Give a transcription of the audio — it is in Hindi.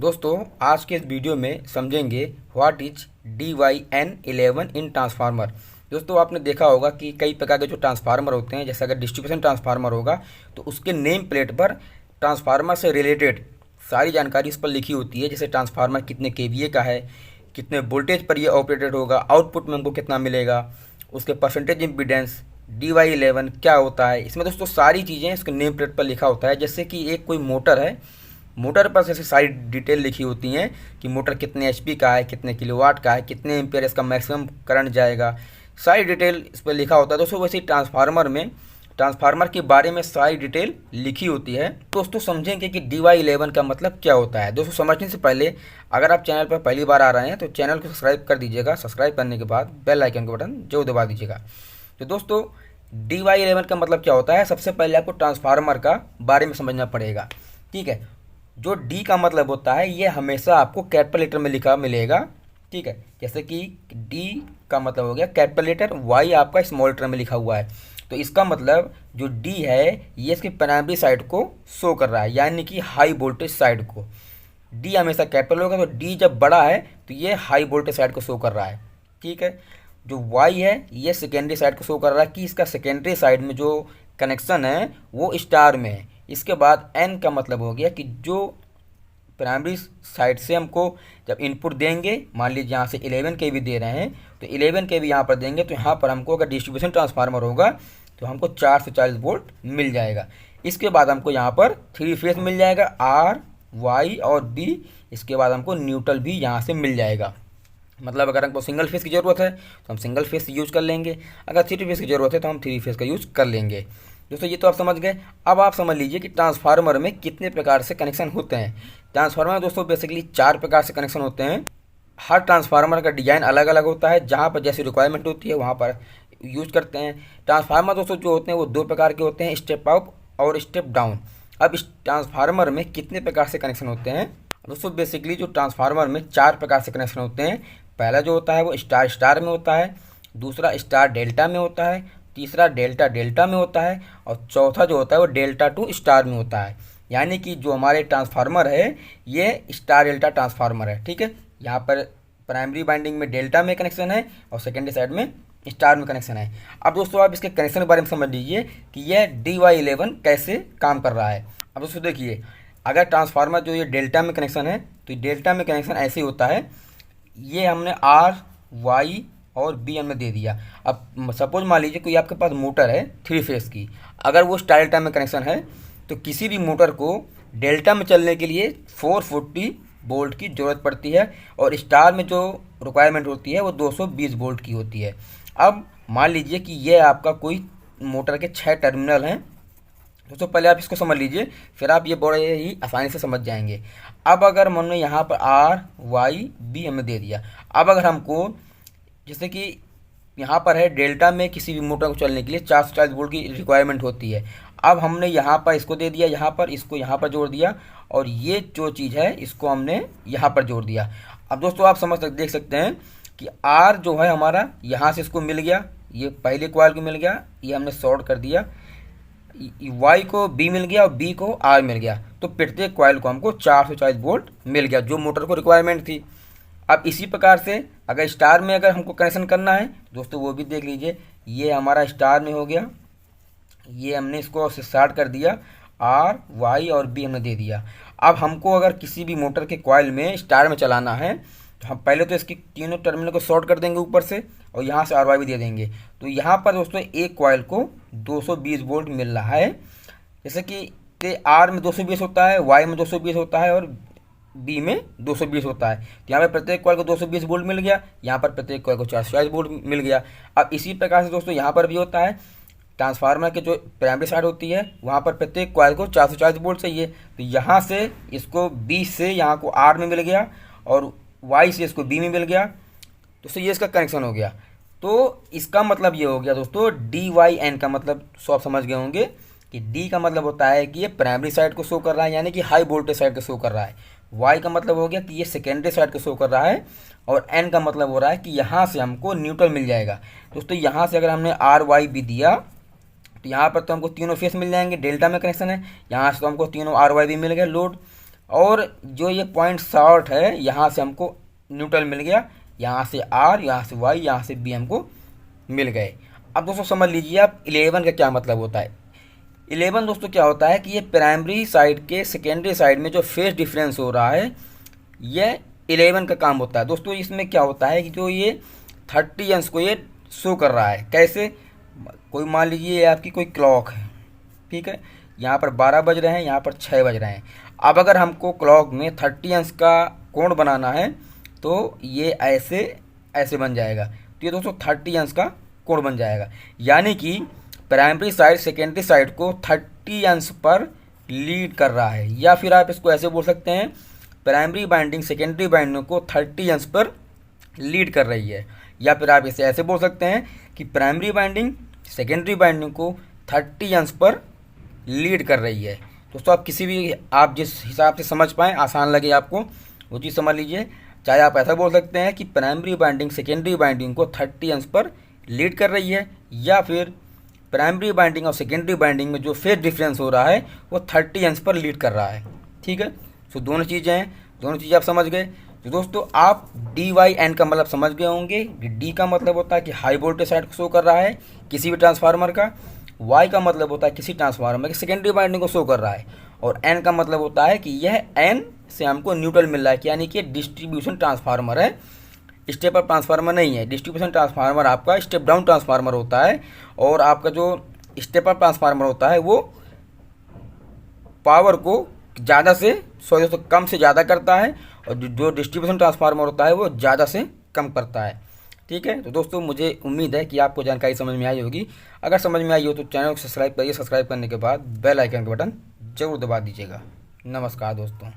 दोस्तों आज के इस वीडियो में समझेंगे what is DYN11 in transformer. दोस्तों आपने देखा होगा कि कई प्रकार के जो ट्रांसफार्मर होते हैं, जैसे अगर डिस्ट्रीब्यूशन ट्रांसफार्मर होगा तो उसके नेम प्लेट पर ट्रांसफार्मर से रिलेटेड सारी जानकारी उस पर लिखी होती है। जैसे ट्रांसफार्मर कितने केवीए का है, कितने वोल्टेज पर ये ऑपरेटेड होगा, आउटपुट में हमको कितना मिलेगा, उसके परसेंटेज इम्पीडेंस, DY11 क्या होता है। इसमें दोस्तों सारी चीज़ें उसके नेम प्लेट पर लिखा होता है। जैसे कि एक कोई मोटर है, मोटर पर जैसे सारी डिटेल लिखी होती हैं कि मोटर कितने HP का है, कितने किलोवाट का है, कितने एम्पियर इसका मैक्सिमम करंट जाएगा, सारी डिटेल इस पर लिखा होता है। दोस्तों वैसे ही ट्रांसफार्मर में ट्रांसफार्मर के बारे में सारी डिटेल लिखी होती है। दोस्तों समझेंगे कि DY11 का मतलब क्या होता है। दोस्तों समझने से पहले अगर आप चैनल पर पहली बार आ रहे हैं तो चैनल को सब्सक्राइब कर दीजिएगा। सब्सक्राइब करने के बाद बेल आइकन का बटन जरूर दबा दीजिएगा। तो दोस्तों DY11 का मतलब क्या होता है, सबसे पहले आपको ट्रांसफार्मर का बारे में समझना पड़ेगा। ठीक है, जो D का मतलब होता है ये हमेशा आपको कैपिटल लेटर में लिखा मिलेगा। ठीक है, जैसे कि D का मतलब हो गया कैपिटल लेटर, Y आपका स्मॉल लेटर में लिखा हुआ है। तो इसका मतलब जो D है ये इसकी प्राइमरी साइड को शो कर रहा है, यानी कि हाई वोल्टेज साइड को। D हमेशा कैपिटल होगा, तो D जब बड़ा है तो ये हाई वोल्टेज साइड को शो कर रहा है। ठीक है, जो Y है ये सेकेंडरी साइड को शो कर रहा है कि इसका सेकेंडरी साइड में जो कनेक्शन है वो स्टार में है। इसके बाद N का मतलब हो गया कि जो प्राइमरी साइड से हमको जब इनपुट देंगे, मान लीजिए यहाँ से 11 के भी दे रहे हैं तो 11 के भी यहाँ पर देंगे, तो यहाँ पर हमको अगर डिस्ट्रीब्यूशन ट्रांसफार्मर होगा तो हमको 440 वोल्ट मिल जाएगा। इसके बाद हमको यहाँ पर 3 फेज मिल जाएगा, R, Y और B। इसके बाद हमको न्यूट्रल भी यहाँ से मिल जाएगा। मतलब अगर हमको सिंगल फेस की ज़रूरत है तो हम सिंगल फेस यूज़ कर लेंगे, अगर 3 फेस की ज़रूरत है तो हम 3 फेस का यूज़ कर लेंगे। दोस्तों ये तो आप समझ गए। अब आप समझ लीजिए कि ट्रांसफार्मर में कितने प्रकार से कनेक्शन होते हैं। ट्रांसफार्मर में दोस्तों बेसिकली 4 प्रकार से कनेक्शन होते हैं। हर ट्रांसफार्मर का डिज़ाइन अलग अलग होता है, जहाँ पर जैसी रिक्वायरमेंट होती है वहाँ पर यूज़ करते हैं। ट्रांसफार्मर दोस्तों जो होते हैं वो 2 प्रकार के होते हैं, स्टेप अप और स्टेप डाउन। अब इस ट्रांसफार्मर में कितने प्रकार से कनेक्शन होते हैं दोस्तों, बेसिकली जो ट्रांसफार्मर में 4 प्रकार से कनेक्शन होते हैं। पहला जो होता है वो स्टार स्टार में होता है, दूसरा स्टार डेल्टा में होता है, तीसरा डेल्टा डेल्टा में होता है और चौथा जो होता है वो डेल्टा टू स्टार में होता है। यानी कि जो हमारे ट्रांसफार्मर है ये स्टार डेल्टा ट्रांसफार्मर है। ठीक है, यहाँ पर प्राइमरी वाइंडिंग में डेल्टा में कनेक्शन है और सेकेंडरी साइड में स्टार में कनेक्शन है। अब दोस्तों आप इसके कनेक्शन के बारे में समझ लीजिए कि यह DY11 कैसे काम कर रहा है। अब दोस्तों देखिए, अगर ट्रांसफार्मर जो ये डेल्टा में कनेक्शन है तो डेल्टा में कनेक्शन ऐसे होता है, ये हमने R, Y और B हमने दे दिया। अब सपोज मान लीजिए कोई आपके पास मोटर है 3 फेस की, अगर वो स्टार डेल्टा में कनेक्शन है तो किसी भी मोटर को डेल्टा में चलने के लिए 440 वोल्ट की ज़रूरत पड़ती है और स्टार में जो रिक्वायरमेंट होती है वो 220 वोल्ट की होती है। अब मान लीजिए कि ये आपका कोई मोटर के 6 टर्मिनल हैं। दोस्तों पहले आप इसको समझ लीजिए, फिर आप ये बड़े ही आसानी से समझ जाएंगे। अब अगर हमने यहाँ पर R, Y, B हमें दे दिया, अब अगर हमको जैसे कि यहाँ पर है डेल्टा में किसी भी मोटर को चलने के लिए 440 वोल्ट की रिक्वायरमेंट होती है। अब हमने यहाँ पर इसको दे दिया, यहाँ पर इसको यहाँ पर जोड़ दिया और ये जो चीज़ है इसको हमने यहाँ पर जोड़ दिया। अब दोस्तों आप देख सकते हैं कि R जो है हमारा यहाँ से इसको मिल गया, ये पहले कॉइल को मिल गया, ये हमने शॉर्ट कर दिया। Y को B मिल गया और B को R मिल गया, तो प्रत्येक कॉइल को हमको 440 वोल्ट मिल गया जो मोटर को रिक्वायरमेंट थी। अब इसी प्रकार से अगर स्टार में अगर हमको कनेक्शन करना है दोस्तों वो भी देख लीजिए, ये हमारा स्टार में हो गया, ये हमने इसको स्टार्ट कर दिया, R, Y और B हमने दे दिया। अब हमको अगर किसी भी मोटर के कॉइल में स्टार में चलाना है तो हम पहले तो इसकी तीनों टर्मिनल को शॉर्ट कर देंगे ऊपर से और यहाँ से RY भी दे देंगे। तो यहाँ पर दोस्तों एक कॉइल को 220 वोल्ट मिल रहा है। जैसे कि R में 220 होता है, Y में 220 होता है और B में 220 होता है। तो यहाँ पर प्रत्येक कॉइल को 220 वोल्ट मिल गया, यहाँ पर प्रत्येक कॉइल को 440 वोल्ट मिल गया। अब इसी प्रकार से दोस्तों यहाँ पर भी होता है, ट्रांसफार्मर के जो प्राइमरी साइड होती है वहाँ पर प्रत्येक कॉइल को 440 वोल्ट चाहिए। तो यहाँ से इसको B से यहाँ को R में मिल गया और Y से इसको B में मिल गया, तो ये इसका कनेक्शन हो गया। तो इसका मतलब ये हो गया दोस्तों DYN का मतलब सब समझ गए होंगे कि D का मतलब होता है कि ये प्राइमरी साइड को शो कर रहा है, यानी कि हाई वोल्टेज साइड को शो कर रहा है। Y का मतलब हो गया कि ये सेकेंडरी साइड को शो कर रहा है और N का मतलब हो रहा है कि यहाँ से हमको न्यूट्रल मिल जाएगा। दोस्तों यहाँ से अगर हमने RY भी दिया तो यहाँ पर तो हमको तीनों फेस मिल जाएंगे, डेल्टा में कनेक्शन है, यहाँ से तो हमको तीनों RY भी मिल गए लोड और जो ये पॉइंट शॉर्ट है यहाँ से हमको न्यूट्रल मिल गया, यहाँ से आर, यहाँ से वाई, यहाँ से बी हमको मिल गए। अब दोस्तों समझ लीजिए आप 11 का क्या मतलब होता है। 11 दोस्तों क्या होता है कि ये प्राइमरी साइड के सेकेंडरी साइड में जो फेज डिफरेंस हो रहा है ये 11 का काम होता है। दोस्तों इसमें क्या होता है कि जो ये 30 अंश को ये शो कर रहा है। कैसे? कोई मान लीजिए ये आपकी कोई क्लॉक है, ठीक है, यहाँ पर 12 बज रहे हैं, यहाँ पर 6 बज रहे हैं। अब अगर हमको क्लॉक में 30 अंश का कोण बनाना है तो ये ऐसे ऐसे बन जाएगा, तो ये दोस्तों 30 अंश का कोण बन जाएगा। यानी कि प्राइमरी साइड सेकेंडरी साइड को 30 अंश पर लीड कर रहा है, या फिर आप इसको ऐसे बोल सकते हैं प्राइमरी बाइंडिंग सेकेंडरी बाइंडिंग को 30 अंश पर लीड कर रही है। या फिर आप इसे ऐसे बोल सकते हैं कि प्राइमरी बाइंडिंग सेकेंडरी बाइंडिंग को 30 अंश पर लीड कर रही है। दोस्तों आप किसी भी, आप जिस हिसाब से समझ पाएँ, आसान लगे आपको वो चीज़ समझ लीजिए। चाहे आप ऐसा बोल सकते हैं कि प्राइमरी बाइंडिंग सेकेंडरी बाइंडिंग को 30 अंश पर लीड कर रही है, या फिर प्राइमरी बाइंडिंग और सेकेंडरी बाइंडिंग में जो फेज डिफरेंस हो रहा है वो 30 अंश पर लीड कर रहा है। ठीक है, तो दोनों चीज़ें हैं, दोनों चीज़ें आप समझ गए। तो दोस्तों आप DYN का मतलब समझ गए होंगे। डी का मतलब होता है कि हाई वोल्टेज साइड को शो कर रहा है किसी भी ट्रांसफार्मर का, वाई का मतलब होता है किसी ट्रांसफार्मर की सेकेंडरी बाइंडिंग को शो कर रहा है, और एन का मतलब होता है कि यह एन से हमको न्यूट्रल मिल रहा है, यानी कि डिस्ट्रीब्यूशन ट्रांसफार्मर है, स्टेप अप ट्रांसफार्मर नहीं है। डिस्ट्रीब्यूशन ट्रांसफार्मर आपका स्टेप डाउन ट्रांसफार्मर होता है, और आपका जो स्टेप अप ट्रांसफार्मर होता है वो पावर को ज़्यादा से दोस्तों कम से ज़्यादा करता है, और जो डिस्ट्रीब्यूशन ट्रांसफार्मर होता है वो ज़्यादा से कम करता है। ठीक है, तो दोस्तों मुझे उम्मीद है कि आपको जानकारी समझ में आई होगी। अगर समझ में आई हो तो चैनल को सब्सक्राइब करिए, सब्सक्राइब करने के बाद बेल आइकन का बटन जरूर दबा दीजिएगा। नमस्कार दोस्तों।